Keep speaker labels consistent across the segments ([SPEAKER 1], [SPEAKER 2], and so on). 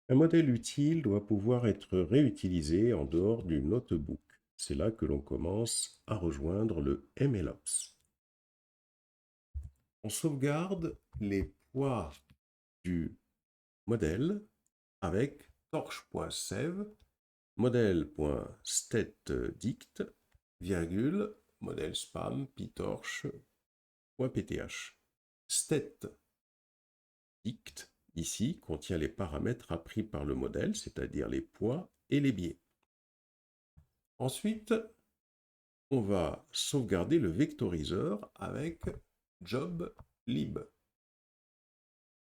[SPEAKER 1] Un modèle utile doit pouvoir être réutilisé en dehors du notebook. C'est là que l'on commence à rejoindre le MLOps. On sauvegarde les poids du modèle avec torch.save, modèle.stateDict, virgule, modèle spam pytorch.pth. StatDict, ici, contient les paramètres appris par le modèle, c'est-à-dire les poids et les biais. Ensuite, on va sauvegarder le vectoriseur avec job_lib.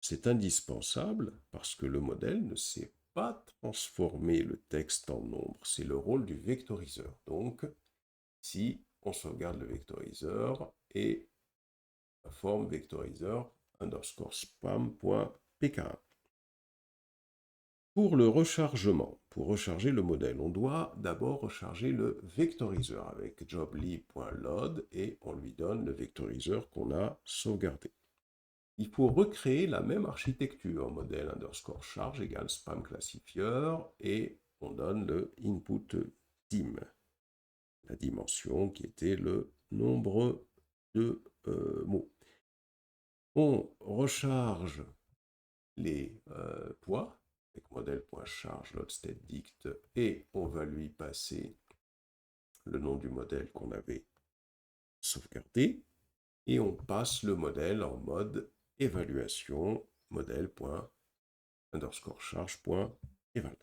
[SPEAKER 1] C'est indispensable parce que le modèle ne sait pas transformer le texte en nombre. C'est le rôle du vectoriseur. Donc, si on sauvegarde le vectoriseur et la forme vectoriseur underscore spam.pk. Pour le rechargement, pour recharger le modèle, on doit d'abord recharger le vectoriseur avec joblib.load et on lui donne le vectoriseur qu'on a sauvegardé. Il faut recréer la même architecture, modèle underscore charge égale spam classifieur et on donne le input dim, la dimension qui était le nombre de mots. On recharge les poids avec modèle.charge load_state_dict et on va lui passer le nom du modèle qu'on avait sauvegardé et on passe le modèle en mode évaluation modèle.underscore charge.eval.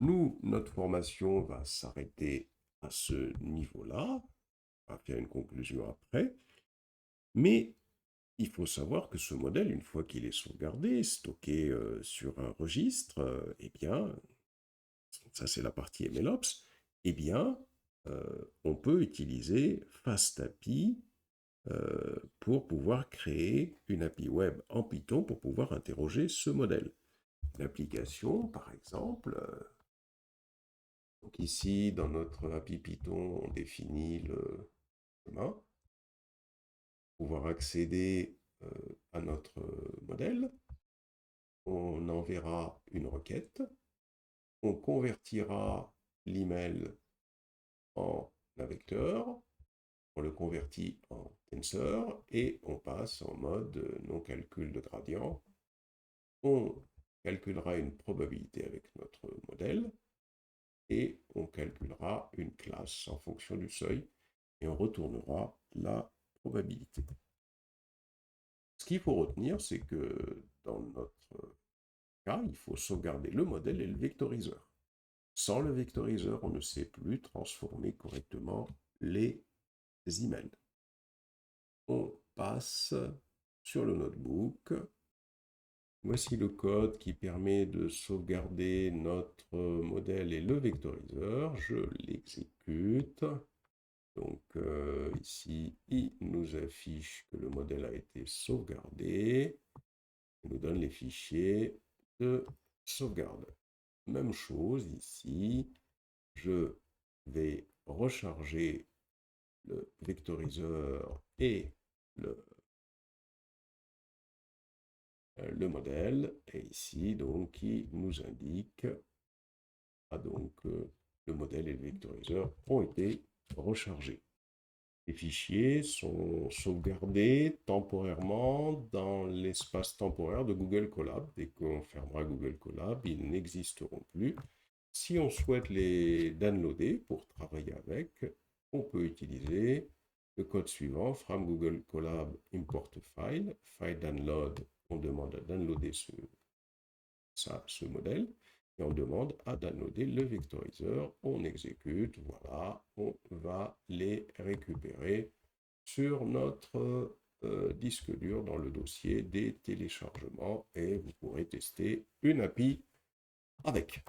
[SPEAKER 1] Nous, notre formation va s'arrêter à ce niveau-là. On va faire une conclusion après. Mais il faut savoir que ce modèle, une fois qu'il est sauvegardé, stocké sur un registre, eh bien, ça c'est la partie MLOps, eh bien, on peut utiliser FastAPI pour pouvoir créer une API web en Python pour pouvoir interroger ce modèle. L'application, par exemple, donc ici, dans notre API Python, on définit le chemin, pouvoir accéder à notre modèle. On enverra une requête, on convertira l'email en un vecteur, on le convertit en tensor et on passe en mode non-calcul de gradient. On calculera une probabilité avec notre modèle et on calculera une classe en fonction du seuil et on retournera la probabilité. Ce qu'il faut retenir, c'est que dans notre cas, il faut sauvegarder le modèle et le vectoriseur. Sans le vectoriseur, on ne sait plus transformer correctement les emails. On passe sur le notebook. Voici le code qui permet de sauvegarder notre modèle et le vectoriseur. Je l'exécute. Donc ici, il nous affiche que le modèle a été sauvegardé. Il nous donne les fichiers de sauvegarde. Même chose ici, je vais recharger le vectoriseur et le modèle, et ici, donc, qui nous indique donc le modèle et le vectoriseur ont été rechargés. Les fichiers sont sauvegardés temporairement dans l'espace temporaire de Google Colab. Dès qu'on fermera Google Colab, ils n'existeront plus. Si on souhaite les downloader pour travailler avec, on peut utiliser le code suivant, from Google Colab import file, file download, on demande à downloader ce modèle, et on demande à downloader le vectoriseur, on exécute, voilà, on va les récupérer sur notre disque dur dans le dossier des téléchargements et vous pourrez tester une API avec.